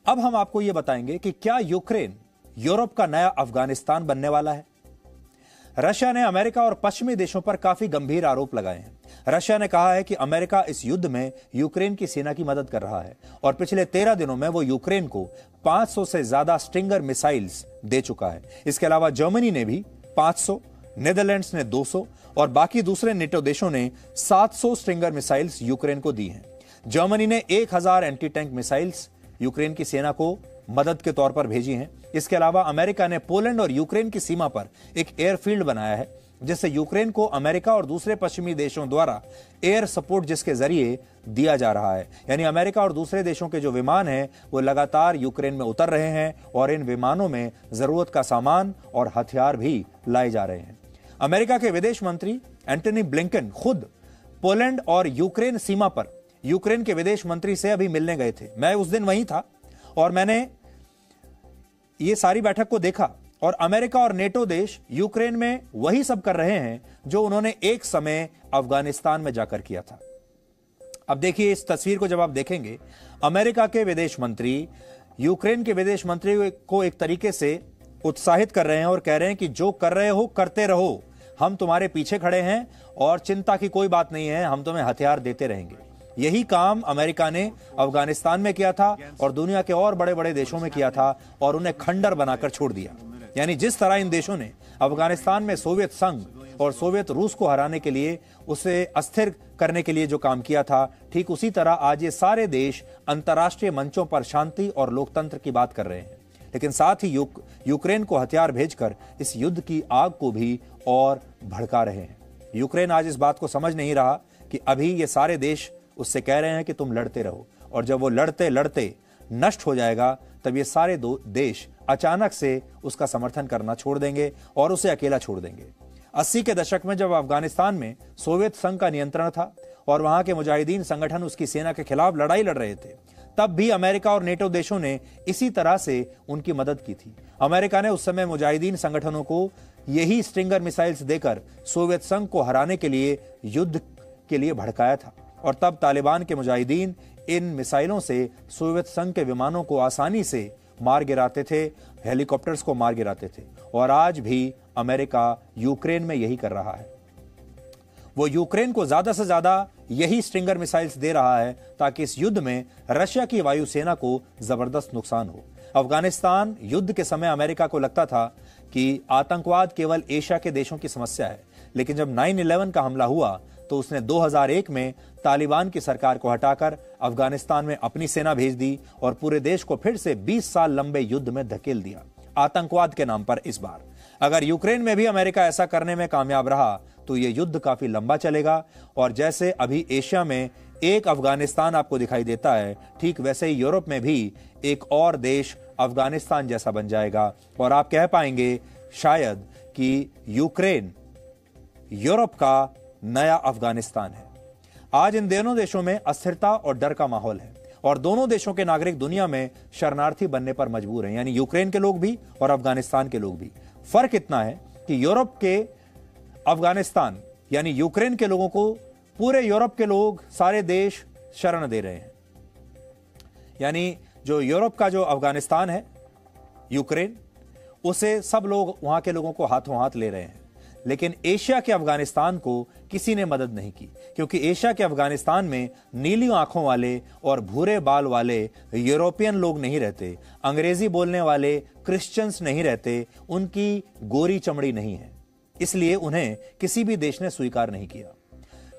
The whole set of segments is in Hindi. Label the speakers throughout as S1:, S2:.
S1: अब हम आपको यह बताएंगे कि क्या यूक्रेन यूरोप का नया अफगानिस्तान बनने वाला है। रशिया ने अमेरिका और पश्चिमी देशों पर काफी गंभीर आरोप लगाए हैं। रशिया ने कहा है कि अमेरिका इस युद्ध में यूक्रेन की सेना की मदद कर रहा है और पिछले 13 दिनों में वो यूक्रेन को 500 से ज्यादा स्टिंगर मिसाइल्स दे चुका है। इसके अलावा जर्मनी ने भी 500, नीदरलैंड्स ने 200 और बाकी दूसरे नेटो देशों ने 700 स्टिंगर मिसाइल्स यूक्रेन को दी हैं। जर्मनी ने 1000 एंटी टैंक मिसाइल्स यूक्रेन की सेना को मदद के तौर पर भेजी हैं। इसके अलावा अमेरिका ने पोलैंड और यूक्रेन की सीमा पर एक एयरफील्ड बनाया है, जिससे यूक्रेन को अमेरिका और दूसरे पश्चिमी देशों द्वारा एयर सपोर्ट जिसके जरिए दिया जा रहा है। यानी अमेरिका और दूसरे देशों के जो विमान हैं वो लगातार यूक्रेन में उतर रहे हैं और इन विमानों में जरूरत का सामान और हथियार भी लाए जा रहे हैं। अमेरिका के विदेश मंत्री एंटनी ब्लिंकन खुद पोलैंड और यूक्रेन सीमा पर यूक्रेन के विदेश मंत्री से अभी मिलने गए थे। मैं उस दिन वहीं था और मैंने ये सारी बैठक को देखा और अमेरिका और नेटो देश यूक्रेन में वही सब कर रहे हैं जो उन्होंने एक समय अफगानिस्तान में जाकर किया था। अब देखिए इस तस्वीर को जब आप देखेंगे, अमेरिका के विदेश मंत्री यूक्रेन के विदेश मंत्री को एक तरीके से उत्साहित कर रहे हैं और कह रहे हैं कि जो कर रहे हो करते रहो, हम तुम्हारे पीछे खड़े हैं और चिंता की कोई बात नहीं है, हम तुम्हें हथियार देते रहेंगे। यही काम अमेरिका ने अफगानिस्तान में किया था और दुनिया के और बड़े बड़े देशों में किया था और उन्हें खंडर बनाकर छोड़ दिया। यानी जिस तरह इन देशों ने अफगानिस्तान में सोवियत संघ और सोवियत रूस को हराने के लिए, उसे अस्थिर करने के लिए जो काम किया था, ठीक उसी तरह आज ये सारे देश अंतर्राष्ट्रीय मंचों पर शांति और लोकतंत्र की बात कर रहे हैं, लेकिन साथ ही यूक्रेन को हथियार भेजकर इस युद्ध की आग को भी और भड़का रहे हैं। यूक्रेन आज इस बात को समझ नहीं रहा कि अभी ये सारे देश उससे कह रहे हैं कि तुम लड़ते रहो, और जब वो लड़ते लड़ते नष्ट हो जाएगा तब ये सारे देश अचानक से उसका समर्थन करना छोड़ देंगे और उसे अकेला छोड़ देंगे। 80 के दशक में जब अफगानिस्तान में सोवियत संघ का नियंत्रण था और वहां के मुजाहिदीन संगठन उसकी सेना के खिलाफ लड़ाई लड़ रहे थे, तब भी अमेरिका और नेटो देशों ने इसी तरह से उनकी मदद की थी। अमेरिका ने उस समय मुजाहिदीन संगठनों को यही स्टिंगर मिसाइल्स देकर सोवियत संघ को हराने के लिए युद्ध के लिए भड़काया था और तब तालिबान के मुजाहिदीन इन मिसाइलों से सोवियत संघ के विमानों को आसानी से मार गिराते थे, हेलीकॉप्टर्स को मार गिराते थे। और आज भी अमेरिका यूक्रेन में यही कर रहा है। वो यूक्रेन को ज्यादा से ज्यादा यही स्टिंगर मिसाइल्स दे रहा है ताकि इस युद्ध में रशिया की वायुसेना को जबरदस्त नुकसान हो। अफगानिस्तान युद्ध के समय अमेरिका को लगता था कि आतंकवाद केवल एशिया के देशों की समस्या है, लेकिन जब 9/11 का हमला हुआ तो उसने 2001 में तालिबान की सरकार को हटाकर अफगानिस्तान में अपनी सेना भेज दी और पूरे देश को फिर से 20 साल लंबे युद्ध में धकेल दिया, आतंकवाद के नाम पर। इस बार अगर यूक्रेन में भी अमेरिका ऐसा करने में कामयाब रहा तो यह युद्ध काफी लंबा चलेगा और जैसे अभी एशिया में एक अफगानिस्तान आपको दिखाई देता है, ठीक वैसे ही यूरोप में भी एक और देश अफगानिस्तान जैसा बन जाएगा और आप कह पाएंगे शायद कि यूक्रेन यूरोप का नया अफगानिस्तान है। आज इन दोनों देशों में अस्थिरता और डर का माहौल है और दोनों देशों के नागरिक दुनिया में शरणार्थी बनने पर मजबूर हैं, यानी यूक्रेन के लोग भी और अफगानिस्तान के लोग भी। फर्क इतना है कि यूरोप के अफगानिस्तान यानी यूक्रेन के लोगों को पूरे यूरोप के लोग, सारे देश शरण दे रहे हैं। यानी जो यूरोप का जो अफगानिस्तान है, यूक्रेन, उसे सब लोग वहां के लोगों को हाथों हाथ ले रहे हैं, लेकिन एशिया के अफगानिस्तान को किसी ने मदद नहीं की, क्योंकि एशिया के अफगानिस्तान में नीली आंखों वाले और भूरे बाल वाले यूरोपियन लोग नहीं रहते, अंग्रेजी बोलने वाले क्रिश्चियंस नहीं रहते, उनकी गोरी चमड़ी नहीं है, इसलिए उन्हें किसी भी देश ने स्वीकार नहीं किया।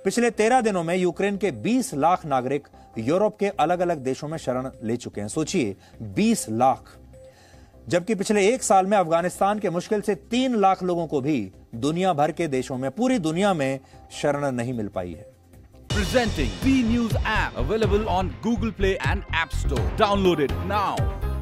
S1: पिछले 13 दिनों में यूक्रेन के 20 लाख नागरिक यूरोप के अलग अलग देशों में शरण ले चुके हैं। सोचिए 20 लाख, जबकि पिछले एक साल में अफगानिस्तान के मुश्किल से 3 लाख लोगों को भी दुनिया भर के देशों में, पूरी दुनिया में शरण नहीं मिल पाई है।
S2: Presenting B News app available on Google Play and App Store. Download it now.